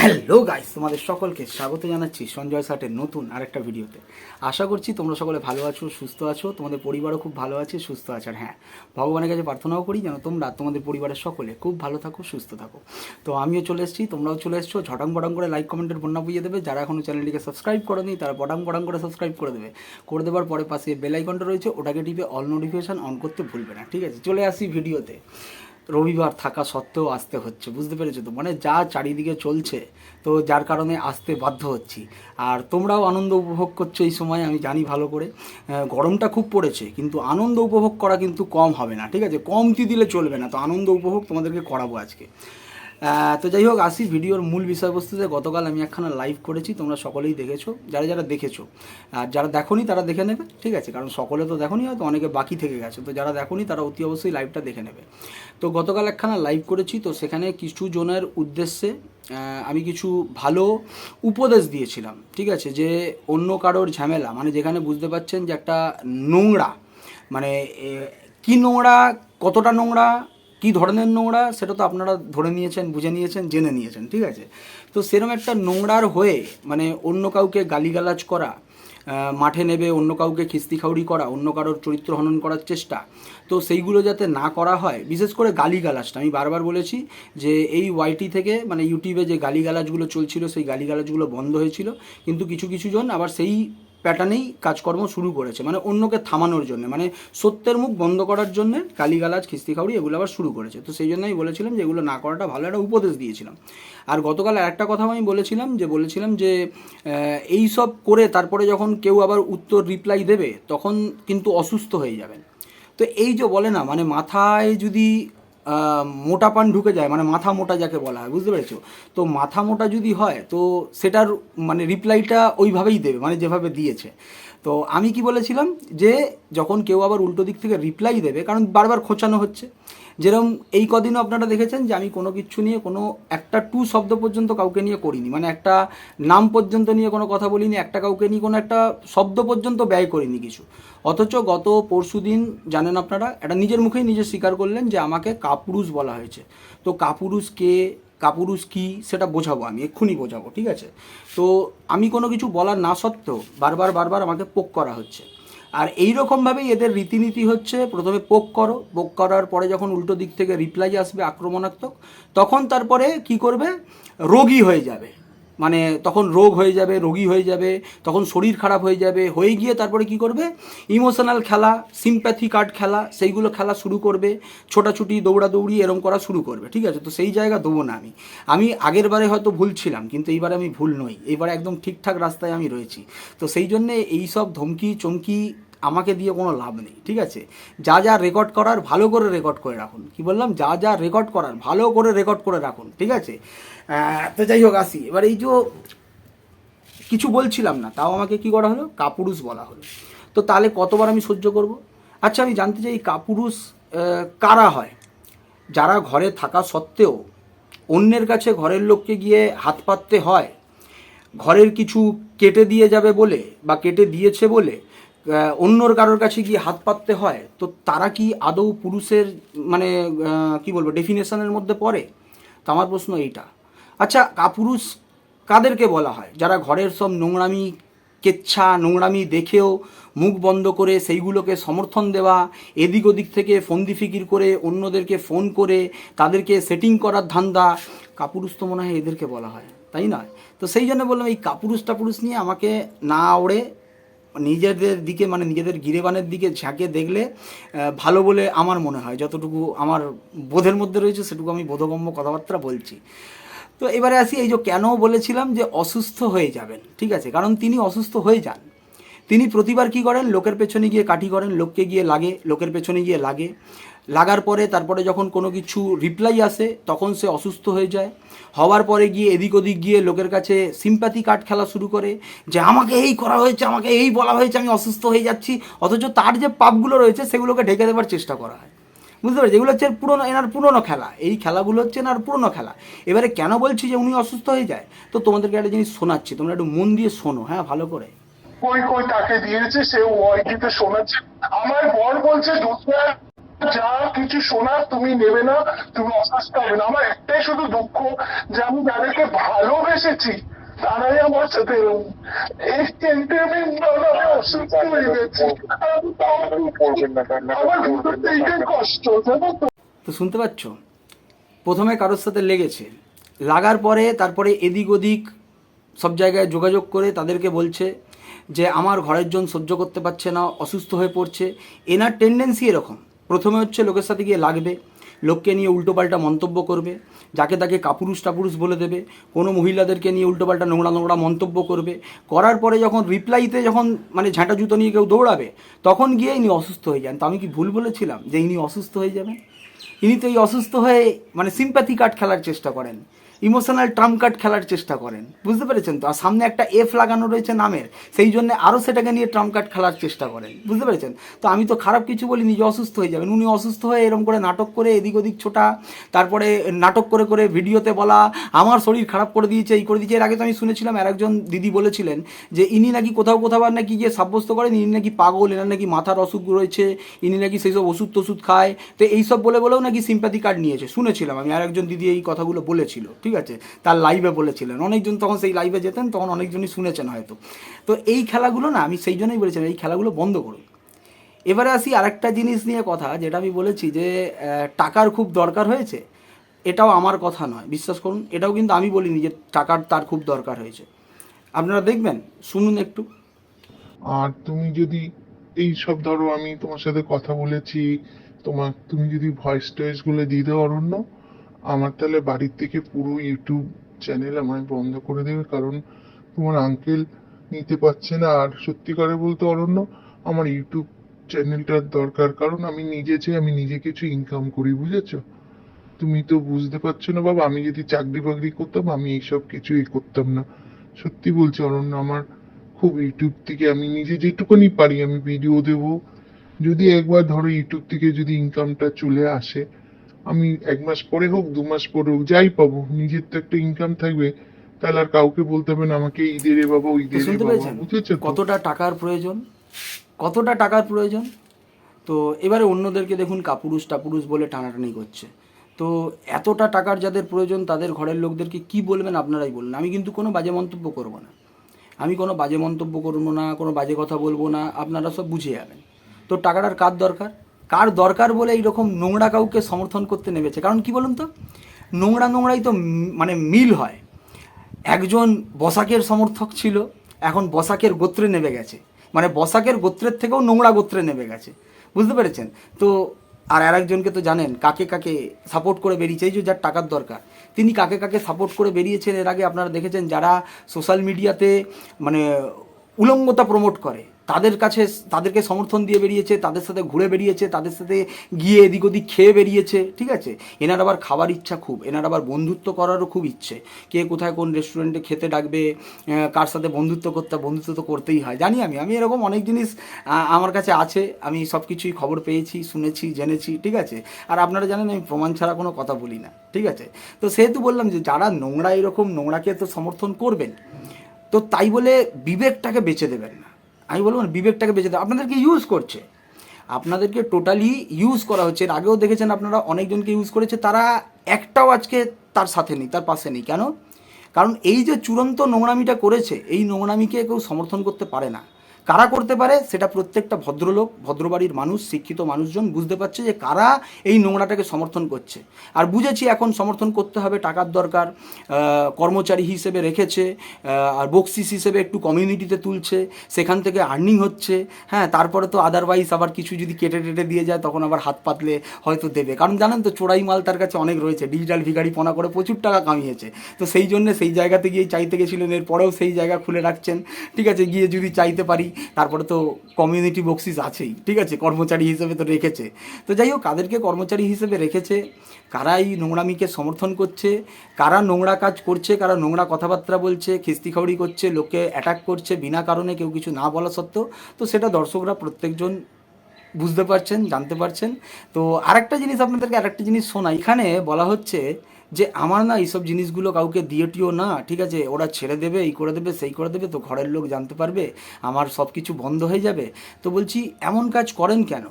Hello guys, তোমাদের সকলকে স্বাগত জানাচ্ছি সঞ্জয় সাটের নতুন আরেকটা ভিডিওতে। আশা করছি তোমরা সকলে ভালো আছো, সুস্থ আছো, তোমাদের পরিবারও খুব ভালো আছে, সুস্থ আছে। আর হ্যাঁ, ভগবানের কাছে প্রার্থনাও করি যেন তোমরা তোমাদের পরিবারের সকলে খুব ভালো থাকো, সুস্থ থাকো। তো আমিও চলে এসেছি, তোমরাও চলে এসছো। ঝটাং বটাং করে লাইক কমেন্টের বন্যা বুঝিয়ে দেবে। যারা এখনও চ্যানেলটিকে সাবস্ক্রাইব করেনি তারা বটাং বটাং করে সাবস্ক্রাইব করে দেবে। করে দেওয়ার পরে পাশে বেল আইকনটা রয়েছে, ওটাকে টিপে অল নোটিফিকেশান অন করতে ভুলবে না, ঠিক আছে? চলে আসি ভিডিওতে। রবিবার থাকা সত্ত্বেও আসতে হচ্ছে, বুঝতে পেরেছো তো? মানে যা চারিদিকে চলছে, তো যার কারণে আসতে বাধ্য হচ্ছি। আর তোমরাও আনন্দ উপভোগ করছো এই সময়, আমি জানি ভালো করে। গরমটা খুব পড়েছে, কিন্তু আনন্দ উপভোগ করা কিন্তু কম হবে না, ঠিক আছে? কমতি দিলে চলবে না, তো আনন্দ উপভোগ তোমাদেরকে করাবো আজকে। তো যাই হোক, আসি ভিডিওর মূল বিষয়বস্তুতে। গতকাল আমি একখানা লাইভ করেছি, তোমরা সকলেই দেখেছো। যারা যারা দেখেছো, আর যারা দেখোনি তারা দেখে নেবে, ঠিক আছে? কারণ সকলে তো দেখোনি, হয়তো অনেকে বাকি থেকে গেছে। তো যারা দেখোনি তারা অতি অবশ্যই লাইভটা দেখে নেবে। তো গতকাল একখানা লাইভ করেছি, তো সেখানে কিছু জনের উদ্দেশ্যে আমি কিছু ভালো উপদেশ দিয়েছিলাম, ঠিক আছে? যে অন্য কারোর ঝামেলা, মানে যেখানে বুঝতে পারছেন যে একটা নোংরা, মানে কি নোংরা, কতটা নোংরা, কী ধরনের নোংরা, সেটা তো আপনারা ধরে নিয়েছেন, বুঝে নিয়েছেন, জেনে নিয়েছেন, ঠিক আছে? তো সেরকম একটা নোংরার হয়ে মানে অন্য কাউকে গালিগালাজ করা, মাঠে নেবে অন্য কাউকে খিস্তিখাউড়ি করা, অন্য কারোর চরিত্র হনন করার চেষ্টা, তো সেইগুলো যাতে না করা হয়। বিশেষ করে গালিগালাজটা আমি বারবার বলেছি যে এই ওয়াইটি থেকে, মানে ইউটিউবে যে গালিগালাজগুলো চলছিল সেই গালিগালাজগুলো বন্ধ হয়েছিল, কিন্তু কিছু কিছু জন আবার সেই প্যাটার্নেই কাজকর্ম শুরু করেছে, মানে অন্যকে থামানোর জন্য, মানে সত্যের মুখ বন্ধ করার জন্য গালিগালাজ খিস্তিখাউড়ি এগুলো আবার শুরু করেছে। তো সেই জন্য আমি বলেছিলাম যে এগুলো না করাটা ভালো, একটা উপদেশ দিয়েছিলাম। আর গতকাল একটা কথা আমি বলেছিলাম যে এই সব করে তারপরে যখন কেউ আবার উত্তর রিপ্লাই দেবে তখন কিন্তু অসুস্থ হয়ে যাবেন। তো এই যে বলে না, মানে মাথায় যদি মোটা পান ঢুকে যায়, মানে মাথা মোটা যাকে বলা হয়, বুঝতে পেরেছো? তো মাথা মোটা যদি হয় তো সেটার মানে রিপ্লাইটা ওইভাবেই দেবে, মানে যেভাবে দিয়েছে। তো আমি কি বলেছিলাম যে যখন কেউ আবার উল্টো দিক থেকে রিপ্লাই দেবে, কারণ বারবার খোঁচানো হচ্ছে, যেরকম এই কদিনও আপনারা দেখেছেন যে আমি কোনো কিছু নিয়ে কোনো একটা টু শব্দ পর্যন্ত কাউকে নিয়ে করিনি, মানে একটা নাম পর্যন্ত নিয়ে কোনো কথা বলিনি, একটা কাউকে নিয়ে কোনো একটা শব্দ পর্যন্ত ব্যয় করিনি কিছু। অথচ গত পরশু দিন জানেন আপনারা, এটা নিজের মুখেই নিজে স্বীকার করলেন যে আমাকে কাপুরুষ বলা হয়েছে। তো কাপুরুষ কে, কাপুরুষ কী, সেটা বোঝাবো, আমি এক্ষুনি বোঝাবো, ঠিক আছে? তো আমি কোনো কিছু বলার না সত্ত্বেও বারবার বারবার আমাকে পোক করা হচ্ছে। আর এই রকমভাবেই এদের রীতিনীতি হচ্ছে, প্রথমে পোক করো, পোক করার পরে যখন উল্টো দিক থেকে রিপ্লাই আসবে আক্রমণাত্মক, তখন তারপরে কি করবে, রোগী হয়ে যাবে, মানে তখন রোগ হয়ে যাবে, রোগী হয়ে যাবে, তখন শরীর খারাপ হয়ে যাবে, হয়ে গিয়ে তারপরে কি করবে, ইমোশনাল খেলা, সিম্প্যাথি কার্ড খেলা, সেইগুলো খেলা শুরু করবে, ছোটাছুটি দৌড়াদৌড়ি এরম করা শুরু করবে, ঠিক আছে? তো সেই জায়গা দেবো না আমি আগের বারে হয়তো ভুল ছিলাম, কিন্তু এইবারে আমি ভুল নই, এইবারে একদম ঠিকঠাক রাস্তায় আমি রয়েছি। তো সেই জন্যে এই সব ধমকি চমকি আমাকে দিয়ে কোনো লাভ নেই, ঠিক আছে? যা যা রেকর্ড করার ভালো করে রেকর্ড করে রাখুন। কি বললাম? যা যা রেকর্ড করার ভালো করে রেকর্ড করে রাখুন, ঠিক আছে? তো যাই হোক, আসি এবার। এই যে কিছু বলছিলাম না, তাও আমাকে কি করা হলো, কাপুরুষ বলা হলো। তো তাহলে কতবার আমি সহ্য করব? আচ্ছা, আমি জানতে চাই এই কাপুরুষ কারা হয়? যারা ঘরে থাকা সত্ত্বেও অন্যের কাছে ঘরের লোককে গিয়ে হাত পাততে হয়, ঘরের কিছু কেটে দিয়ে যাবে বলে বা কেটে দিয়েছে বলে অন্যর কারোর কাছে গিয়ে হাত পাততে হয়, তো তারা কি আদৌ পুরুষের মানে কি বলবো ডেফিনেশনের মধ্যে পড়ে? তো আমার প্রশ্ন এইটা। আচ্ছা, কাপুরুষ কাদেরকে বলা হয়? যারা ঘরের সব নোংরামি, কেচ্ছা নোংরামি দেখেও মুখ বন্ধ করে সেইগুলোকে সমর্থন দেওয়া, এদিক ওদিক থেকে ফন্দি ফিকির করে অন্যদেরকে ফোন করে তাদেরকে সেটিং করার ধান্দা, কাপুরুষ তো মনে হয় এদেরকে বলা হয়, তাই নয়? তো সেই জন্য বললাম এই কাপুরুষ টাপুরুষ নিয়ে আমাকে না ওড়ে নিজেদের দিকে, মানে নিজেদের গিরেবানের দিকে ঝাঁকে দেখলে ভালো বলে আমার মনে হয়। যতটুকু আমার বোধের মধ্যে রয়েছে সেটুকু আমি বোধগম্য কথাবার্তা বলছি। তো এবারে আসি, এই যে কেন বলেছিলাম যে অসুস্থ হয়ে যাবেন, ঠিক আছে? কারণ তিনি অসুস্থ হয়ে যান। তিনি প্রতিবার কি করেন, লোকের পেছনে গিয়ে কাঠি করেন, লোককে গিয়ে লাগে, লোকের পেছনে গিয়ে লাগে, লাগার পরে তারপরে যখন কোনো কিছু রিপ্লাই আসে তখন সে অসুস্থ হয়ে যায়। হওয়ার পরে গিয়ে এদিক ওদিক গিয়ে লোকের কাছে সিম্প্যাথি কার্ড খেলা শুরু করে, যে আমাকে এই করা হয়েছে, আমাকে এই বলা হয়েছে, আমি অসুস্থ হয়ে যাচ্ছি। অথচ তার যে পাপগুলো রয়েছে সেগুলোকে ঢেকে দেওয়ার চেষ্টা করা হয়, বুঝতে পারছি? এগুলো হচ্ছে এনার পুরনো খেলা, এই খেলাগুলো হচ্ছে এনার পুরনো খেলা। এবারে কেন বলছি যে উনি অসুস্থ হয়ে যায়, তো তোমাদেরকে একটা জিনিস শোনাচ্ছি, তোমরা একটু মন দিয়ে শোনো, হ্যাঁ, ভালো করে। কই কই তাকে দিয়েছে, সে ওয়াইটিতে শোনাচ্ছে। আমার বর বলছে দুধ যা কিছু শোনার তুমি নেবে না, তুমি অসুস্থ হবে না। আমার একটাই শুধু দুঃখ যে আমি যাদেরকে ভালোবেসেছি তারাই আমার সাথে এরকম। এই সেন্টিমেন্ট আমি অসুস্থ হয়ে গেছি। আমার ভিতরটা এইটাই কষ্ট, জানো তো। তো শুনতে পাচ্ছ, প্রথমে কারোর সাথে লেগেছে, লাগার পরে তারপরে এদিক ওদিক সব জায়গায় যোগাযোগ করে তাদেরকে বলছে যে আমার ঘরের জন সহ্য করতে পারছে না, অসুস্থ হয়ে পড়ছে। এনার টেন্ডেন্সি এরকম, প্রথমে হচ্ছে লোকের সাথে গিয়ে লাগবে, লোককে নিয়ে উল্টোপাল্টা মন্তব্য করবে, যাকে তাকে কাপুরুষ টাপুরুষ বলে দেবে, কোনো মহিলাদেরকে নিয়ে উল্টোপাল্টা নোংরা নোংরা মন্তব্য করবে, করার পরে যখন রিপ্লাইতে যখন মানে ঝাঁটা জুতো নিয়ে কেউ দৌড়াবে, তখন গিয়ে ইনি অসুস্থ হয়ে যান। তো আমি কি ভুল বলেছিলাম যে ইনি অসুস্থ হয়ে যাবেন? ইনি তো এই অসুস্থ হয়ে মানে সিম্প্যাথি কার্ড খেলার চেষ্টা করেন, ইমোশনাল ট্রাম্প কার্ড খেলার চেষ্টা করেন, বুঝতে পেরেছেন তো? আর সামনে একটা এফ লাগানো রয়েছে নামের, সেই জন্য আরও সেটাকে নিয়ে ট্রাম্প কার্ড খেলার চেষ্টা করেন, বুঝতে পেরেছেন তো? আমি তো খারাপ কিছু বলি, নিজে অসুস্থ হয়ে যাবেন। উনি অসুস্থ হয়ে এরকম করে নাটক করে এদিক ওদিক ছোটা, তারপরে নাটক করে করে ভিডিওতে বলা আমার শরীর খারাপ করে দিয়েছে, এই করে দিয়েছে। এর আগে তো আমি শুনেছিলাম আর একজন দিদি বলেছিলেন যে ইনি নাকি কোথাও কোথাও আর নাকি গিয়ে সাব্যস্ত করেন ইনি নাকি পাগল, এনার নাকি মাথার অসুখ রয়েছে, ইনি নাকি সেই সব ওষুধ টষুধ খায়। তো এইসব বলে বলেও নাকি সিম্প্যাথি কার্ড নিয়েছে, শুনেছিলাম আমি। আর একজন দিদি এই কথাগুলো বলেছিল, ঠিক আছে, তার লাইভে বলেছিলেন। অনেকজন তখন সেই লাইভে যেতেন, তখন অনেকজনই শুনেছেন হয়তো। তো এই খেলাগুলো না, আমি সেই জন্যই বলেছিলাম এই খেলাগুলো বন্ধ করুন। এবারে আসি আরেকটা জিনিস নিয়ে কথা, যেটা আমি বলেছি যে টাকার খুব দরকার হয়েছে। এটাও আমার কথা নয়, বিশ্বাস করুন, এটাও কিন্তু আমি বলিনি যে টাকার তার খুব দরকার হয়েছে। আপনারা দেখবেন, শুনুন একটু। আর তুমি যদি এই সব ধরো, আমি তোমার সাথে কথা বলেছি, তুমি যদি ভয়েস টয়েস গুলো দিয়ে দাও অরণ্য, আমার তাহলে বাড়ির থেকে পুরো ইউটিউব চ্যানেল আমায় বন্ধ করে দেবে, কারণ তোমার আঙ্কেল নিতে পারছে না। আর সত্যি করে বলতে অরণ্য, আমার ইউটিউব চ্যানেলটার দরকার, কারণ আমি নিজে চাই আমি নিজে কিছু ইনকাম করি, বুঝেছো? তুমি তো বুঝতে পারছো না বাবা, আমি যদি চাকরি বাকরি করতাম আমি এইসব কিছুই করতাম না। সত্যি বলছি অরণ্য, আমার খুব ইউটিউব থেকে আমি নিজে যেটুকুনি পারি আমি ভিডিও দেব। যদি একবার ধরো ইউটিউব থেকে যদি ইনকামটা চলে আসে, আমি 1 মাস পরে হোক 2 মাস পরে হোক যাই পাবো, নিজের তো একটা ইনকাম থাকবে। তাহলে আর কাউকে বলতে হবে না আমাকে ঈদে রে বাবা ওই তো দে রে শুনতে বাবা, পেয়েছেন বুঝেছো তো? কতটা টাকার প্রয়োজন, কতটা টাকার প্রয়োজন। তো এবারে অন্যদেরকে দেখুন কাপুরুষ টাপুরুষ বলে টানাটানি করছে। তো এতটা টাকার যাদের প্রয়োজন তাদের ঘরের লোকদেরকে কি বলবেন আপনারাই বলুন। আমি কিন্তু কোনো বাজে মন্তব্য করব না, আমি কোনো বাজে মন্তব্য করবো না, কোনো বাজে কথা বলবো না, আপনারা সব বুঝে যাবেন। তো টাকাটার কার দরকার, কার দরকার বলে এইরকম নোংরা কাউকে সমর্থন করতে নেমেছে। কারণ কি বলুন তো, নোংরা নোংরাই তো মানে মিল হয়। একজন বসাকের সমর্থক ছিল, এখন বসাকের গোত্রে নেমে গেছে, মানে বসাকের গোত্রের থেকেও নোংরা গোত্রে নেমে গেছে, বুঝতে পেরেছেন তো? আর আরেকজনকে তো জানেন কাকে কাকে সাপোর্ট করে বেরিয়েছে, এই যে যার টাকার দরকার তিনি কাকে কাকে সাপোর্ট করে বেরিয়েছেন। এর আগে আপনারা দেখেছেন যারা সোশ্যাল মিডিয়াতে মানে উলঙ্গতা প্রমোট করে তাদের কাছে, তাদেরকে সমর্থন দিয়ে বেরিয়েছে, তাদের সাথে ঘুরে বেরিয়েছে, তাদের সাথে গিয়ে এদিক ওদিক খেয়ে বেরিয়েছে, ঠিক আছে? এনার আবার খাবার ইচ্ছা খুব, এনার আবার বন্ধুত্ব করারও খুব ইচ্ছে, কে কোথায় কোন রেস্টুরেন্টে খেতে ডাকবে, কার সাথে বন্ধুত্ব করতে, বন্ধুত্ব তো করতেই হয়, জানি আমি। আমি এরকম অনেক জিনিস আমার কাছে আছে, আমি সব কিছুই খবর পেয়েছি, শুনেছি, জেনেছি, ঠিক আছে? আর আপনারা জানেন আমি প্রমাণ ছাড়া কোনো কথা বলি না, ঠিক আছে? তো সেহেতু বললাম যে যারা নোংরা এরকম নোংরাকে তো সমর্থন করবেন, তো তাই বলে বিবেকটাকে বেঁচে দেবেন না। আমি বলবো না বিবেকটাকে বেঁচে দেবেন, আপনাদেরকে ইউজ করছে, আপনাদেরকে টোটালি ইউজ করা হচ্ছে। এর আগেও দেখেছেন আপনারা অনেকজনকে ইউজ করেছে, তারা একটাও আজকে তার সাথে নেই, তার পাশে নেই। কেন? কারণ এই যে চূড়ান্ত নোংরামিটা করেছে, এই নোংরামিকে কেউ সমর্থন করতে পারে না। কারা করতে পারে সেটা প্রত্যেকটা ভদ্রলোক, ভদ্রবাড়ির মানুষ, শিক্ষিত মানুষজন বুঝতে পারছে যে কারা এই নোংরাটাকে সমর্থন করছে। আর বুঝেছি এখন সমর্থন করতে হবে, টাকার দরকার, কর্মচারী হিসেবে রেখেছে, আর বকশিস হিসেবে একটু কমিউনিটিতে তুলছে, সেখান থেকে আর্নিং হচ্ছে। হ্যাঁ, তারপরে তো আদারওয়াইজ আবার কিছু যদি কেটে টেটে দিয়ে যায় তখন আবার হাত পাতলে হয়তো দেবে, কারণ জানেন তো চোরাই মাল তার কাছে অনেক রয়েছে, ডিজিটাল ভিখারিপনা করে প্রচুর টাকা কামিয়েছে। তো সেই জন্য সেই জায়গাতে গিয়ে চাইতে গেছিলেন, এরপরেও সেই জায়গা খুলে রাখছেন, ঠিক আছে? গিয়ে যদি চাইতে পারি, তারপরে তো কমিউনিটি বক্সিস আছেই, ঠিক আছে? কর্মচারী হিসেবে তো রেখেছে। তো যাই হোক, কাদেরকে কর্মচারী হিসেবে রেখেছে, কারা এই নোংরামিকে সমর্থন করছে, কারা নোংরা কাজ করছে, কারা নোংরা কথাবার্তা বলছে, খিস্তিখাউড়ি করছে, লোককে অ্যাটাক করছে বিনা কারণে, কেউ কিছু না বলা সত্ত্বেও, তো সেটা দর্শকরা প্রত্যেকজন বুঝতে পারছেন, জানতে পারছেন। তো আরেকটা জিনিস আপনাদেরকে আরেকটা জিনিস শোনাই, এখানে বলা হচ্ছে যে আমার না এইসব জিনিসগুলো কাউকে দিয়েটিও না, ঠিক আছে? ওরা ছেড়ে দেবে, এই করে দেবে, সেই করে দেবে, তো ঘরের লোক জানতে পারবে, আমার সব কিছু বন্ধ হয়ে যাবে। তো বলছি এমন কাজ করেন কেন?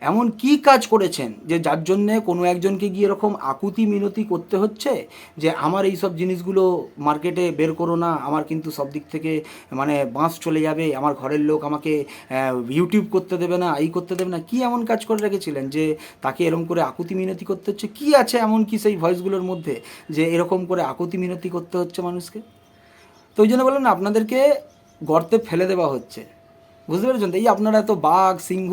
এমন কি কাজ করেছেন যে যার জন্যে কোনো একজনকে গিয়ে এরকম আকুতি মিনতি করতে হচ্ছে যে আমার এই সব জিনিসগুলো মার্কেটে বের করো না, আমার কিন্তু সব দিক থেকে মানে বাঁশ চলে যাবে, আমার ঘরের লোক আমাকে ইউটিউব করতে দেবে না, এই করতে দেবে না? কি এমন কাজ করে রেখেছিলেন যে তাকে এরকম করে আকুতি মিনতি করতে হচ্ছে? কি আছে এমন কি সেই ভয়েসগুলোর মধ্যে যে এরকম করে আকুতি মিনতি করতে হচ্ছে মানুষকে? তো ওই জন্য বললাম না, আপনাদেরকে গর্তে ফেলে দেওয়া হচ্ছে, বুঝতে পেরেছেন? তো এই আপনারা এত বাঘ সিংহ,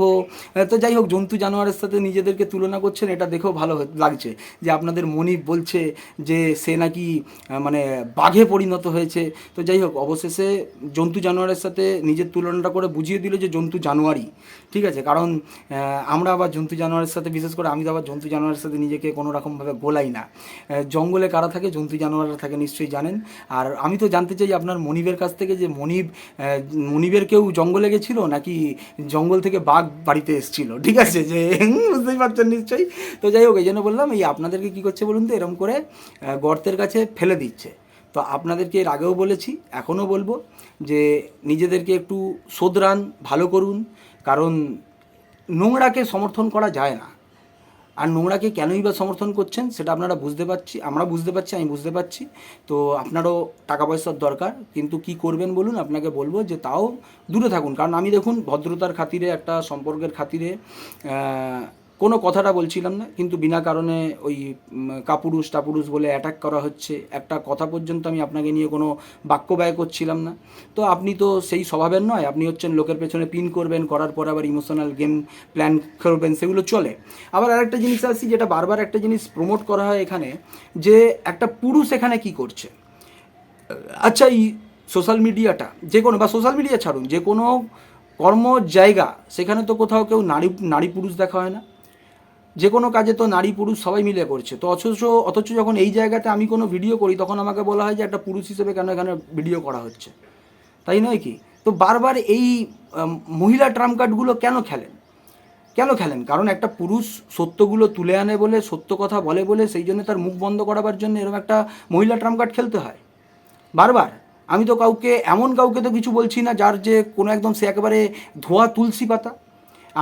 তো যাই হোক, জন্তু জানোয়ারের সাথে নিজেদেরকে তুলনা করছেন, এটা দেখেও ভালো লাগছে যে আপনাদের মনিব বলছে যে সে নাকি মানে বাঘে পরিণত হয়েছে। তো যাই হোক, অবশেষে জন্তু জানোয়ারের সাথে নিজের তুলনাটা করে বুঝিয়ে দিল যে জন্তু জানোয়ারই ঠিক আছে। কারণ আমরা আবার জন্তু জানোয়ারের সাথে, বিশেষ করে আমি তো আবার জন্তু জানোয়ারের সাথে নিজেকে কোনো রকমভাবে গোলাই না। জঙ্গলে কারা থাকে? জন্তু জানোয়াররা থাকে, নিশ্চয়ই জানেন। আর আমি তো জানতে চাই আপনার মনিবের কাছ থেকে যে মনিবের কেউ জঙ্গলে গেছিল নাকি জঙ্গল থেকে বাঘ বাড়িতে এসেছিল, ঠিক আছে? যে বুঝতেই পারছেন নিশ্চয়ই। তো যাই হোক, এই জন্য বললাম, এই আপনাদেরকে কী করছে বলুন তো, এরম করে গর্তের কাছে ফেলে দিচ্ছে। তো আপনাদেরকে এর আগেও বলেছি, এখনও বলবো যে নিজেদেরকে একটু শোধরান, ভালো করুন। কারণ নোংরাকে সমর্থন করা যায় না। আর নোংরাকে কেনই বা সমর্থন করছেন সেটা আপনারা বুঝতে পারছি, আমরা বুঝতে পারছি, আমি বুঝতে পারছি। তো আপনারও টাকা পয়সার দরকার, কিন্তু কি করবেন বলুন? আপনাকে বলবো যে তাও দূরে থাকুন। কারণ আমি দেখুন ভদ্রতার খাতিরে, একটা সম্পর্কের খাতিরে কোনো কথাটা বলছিলাম না, কিন্তু বিনা কারণে ওই কাপুরুষ টাপুরুষ বলে অ্যাটাক করা হচ্ছে। একটা কথা পর্যন্ত আমি আপনাকে নিয়ে কোনো বাক্য ব্যয় করছিলাম না। তো আপনি তো সেই স্বভাবের নয়, আপনি হচ্ছেন লোকের পেছনে পিন করবেন, করার পর আবার ইমোশনাল গেম প্ল্যান করবেন, সেগুলো চলে। আবার আরেকটা জিনিস আসছি, যেটা বারবার একটা জিনিস প্রমোট করা হয় এখানে, যে একটা পুরুষ এখানে কি করছে। আচ্ছা, এই সোশ্যাল মিডিয়াটা, যে কোনো, বা সোশ্যাল মিডিয়া ছাড়ুন, যে কোনো কর্ম জায়গা, সেখানে তো কোথাও কেউ নারী পুরুষ দেখা হয় না। যে কোনো কাজে তো নারী পুরুষ সবাই মিলে করছে। তো অথচ যখন এই জায়গাতে আমি কোনো ভিডিও করি, তখন আমাকে বলা হয় যে একটা পুরুষ হিসেবে কেন এখানে ভিডিও করা হচ্ছে, তাই নয় কি? তো বারবার এই মহিলা ট্রাম্প কার্ডগুলো কেন খেলেন? কারণ একটা পুরুষ সত্যগুলো তুলে আনে বলে, সত্য কথা বলে বলে, সেই জন্য তার মুখ বন্ধ করাবার জন্য এরকম একটা মহিলা ট্রাম্প কার্ড খেলতে হয় বারবার। আমি তো কাউকে তো কিছু বলছি না যার যে কোনো একদম সে একেবারে ধোয়া তুলসী পাতা।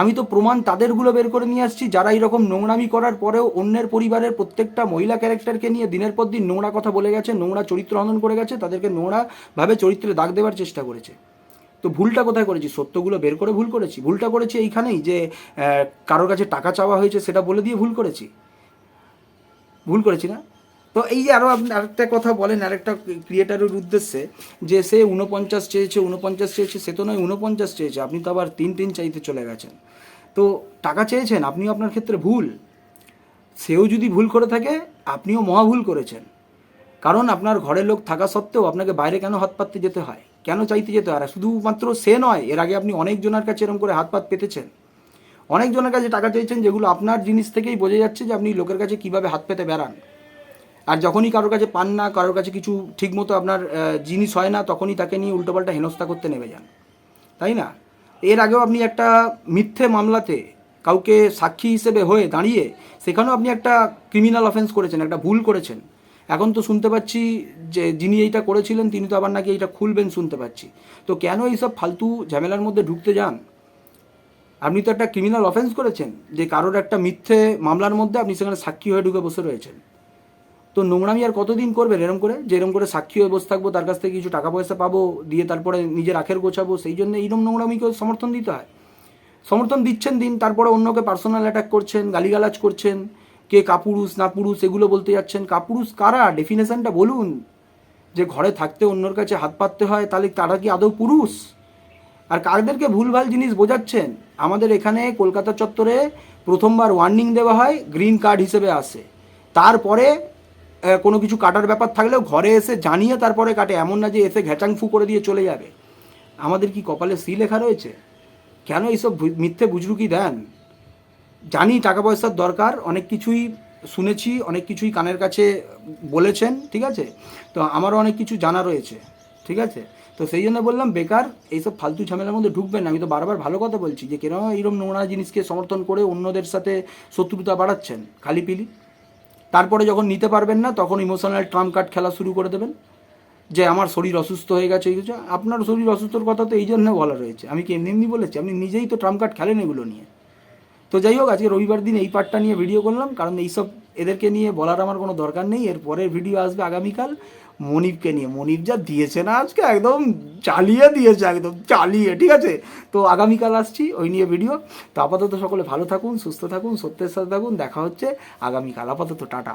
আমি তো প্রমাণ তাদেরগুলো বের করে নিয়ে আসছি যারা এরকম নোংরামি করার পরেও অন্যের পরিবারের প্রত্যেকটা মহিলা ক্যারেক্টারকে নিয়ে দিনের পর দিন নোংরা কথা বলে গেছে, নোংরা চরিত্র হনন করে গেছে, তাদেরকে নোংরাভাবে চরিত্রে দাগ দেওয়ার চেষ্টা করেছে। তো ভুলটা কোথায় করেছি? সত্যগুলো বের করে ভুল করেছি। ভুলটা করেছি এইখানেই যে কারোর কাছে টাকা চাওয়া হয়েছে সেটা বলে দিয়ে ভুল করেছি না? তো এই যে আরও আপনি আরেকটা কথা বলেন আরেকটা ক্রিয়েটারের উদ্দেশ্যে, যে সে 49 চেয়েছে, সে তো নয় 49 চেয়েছে, আপনি তো আবার 3 চাইতে চলে গেছেন। তো টাকা চেয়েছেন, আপনিও আপনার ক্ষেত্রে ভুল। সেও যদি ভুল করে থাকে, আপনিও মহা ভুল করেছেন। কারণ আপনার ঘরের লোক থাকা সত্ত্বেও আপনাকে বাইরে কেন হাত পাততে যেতে হয়, কেন চাইতে যেতে হয়? আর শুধুমাত্র সে নয়, এর আগে আপনি অনেকজনের কাছে এরকম করে হাত পাত পেতেছেন, অনেকজনের কাছে টাকা চেয়েছেন, যেগুলো আপনার জিনিস থেকেই বোঝা যাচ্ছে যে আপনি লোকের কাছে কীভাবে হাত পেতে বেড়ান। আর যখনই কারোর কাছে পান না, কারোর কাছে কিছু ঠিকমতো আপনার জিনিস হয় না, তখনই তাকে নিয়ে উল্টোপাল্টা হেনস্থা করতে নেমে যান, তাই না? এর আগেও আপনি একটা মিথ্যে মামলাতে কাউকে সাক্ষী হিসেবে হয়ে দাঁড়িয়ে, সেখানেও আপনি একটা ক্রিমিনাল অফেন্স করেছেন, একটা ভুল করেছেন। এখন তো শুনতে পাচ্ছি যে যিনি এইটা করেছিলেন তিনি তো আবার নাকি এইটা খুলবেন, শুনতে পাচ্ছি। তো কেন এইসব ফালতু ঝামেলার মধ্যে ঢুকতে যান? আপনি তো একটা ক্রিমিনাল অফেন্স করেছেন, যে কারোর একটা মিথ্যে মামলার মধ্যে আপনি সেখানে সাক্ষী হয়ে ঢুকে বসে রয়েছেন। তো নোংরামি আর কতদিন করবেন এরম করে, যে এরম করে সাক্ষী হয়ে বসে থাকবো, তার কাছ থেকে কিছু টাকা পয়সা পাবো, দিয়ে তারপরে নিজের আখের গোছাবো, সেই জন্য এইরকম নোংরামিকে সমর্থন দিতে হয়? সমর্থন দিচ্ছেন দিন, তারপরে অন্যকে পার্সোনাল অ্যাটাক করছেন, গালিগালাজ করছেন, কে কাপুরুষ না পুরুষ এগুলো বলতে যাচ্ছেন। কাপুরুষ কারা? ডেফিনেশনটা বলুন। যে ঘরে থাকতে অন্যর কাছে হাত পাততে হয়, তাহলে তারা কি আদৌ পুরুষ? আর কাদেরকে ভুলভাল জিনিস বোঝাচ্ছেন? আমাদের এখানে কলকাতা চত্বরে প্রথমবার ওয়ার্নিং দেওয়া হয়, গ্রিন কার্ড হিসেবে আসে। তারপরে কোনো কিছু কাটার ব্যাপার থাকলেও ঘরে এসে জানিয়ে তারপরে কাটে, এমন না যে এসে ঘ্যাচাংফু করে দিয়ে চলে যাবে। আমাদের কি কপালে সি লেখা রয়েছে? কেন এইসব মিথ্যে বুজরুকি দেন? জানি টাকা পয়সার দরকার, অনেক কিছুই শুনেছি, অনেক কিছুই কানের কাছে বলেছেন, ঠিক আছে? তো আমারও অনেক কিছু জানা রয়েছে, ঠিক আছে? তো সেই জন্য বললাম, বেকার এইসব ফালতু ঝামেলার মধ্যে ঢুকবেন না। আমি তো বারবার ভালো কথা বলছি যে কেন এইরকম নোংরা জিনিসকে সমর্থন করে অন্যদের সাথে শত্রুতা বাড়াচ্ছেন খালি পিলি। তারপরে যখন নিতে পারবেন না, তখন ইমোশনাল ট্রাম্প কার্ড খেলা শুরু করে দেবেন, যে আমার শরীর অসুস্থ হয়ে গেছে, এই হচ্ছে। আপনার শরীর অসুস্থর কথা তো এই জন্য বলা রয়েছে, আমি কি এমনি এমনি বলেছি? আপনি নিজেই তো ট্রাম্প কার্ড খেলেন এগুলো নিয়ে। তো তো যাই হোক, আজকে রবিবার দিন এই পার্টটা নিয়ে ভিডিও করলাম, কারণ এইসব এদেরকে নিয়ে বলার আমার কোনো দরকার নেই। এর পরের ভিডিও আসবে আগামীকাল মনিপকে নিয়ে। মনিপ যা দিয়েছে না আজকে, একদম চালিয়ে দিয়েছে, একদম চালিয়ে, ঠিক আছে। তো আগামীকাল আসছি ওই নিয়ে ভিডিও। তো আপাতত সকলে ভালো থাকুন, সুস্থ থাকুন, সত্যের সাথে থাকুন, দেখা হচ্ছে আগামীকাল। আপাতত টাটা।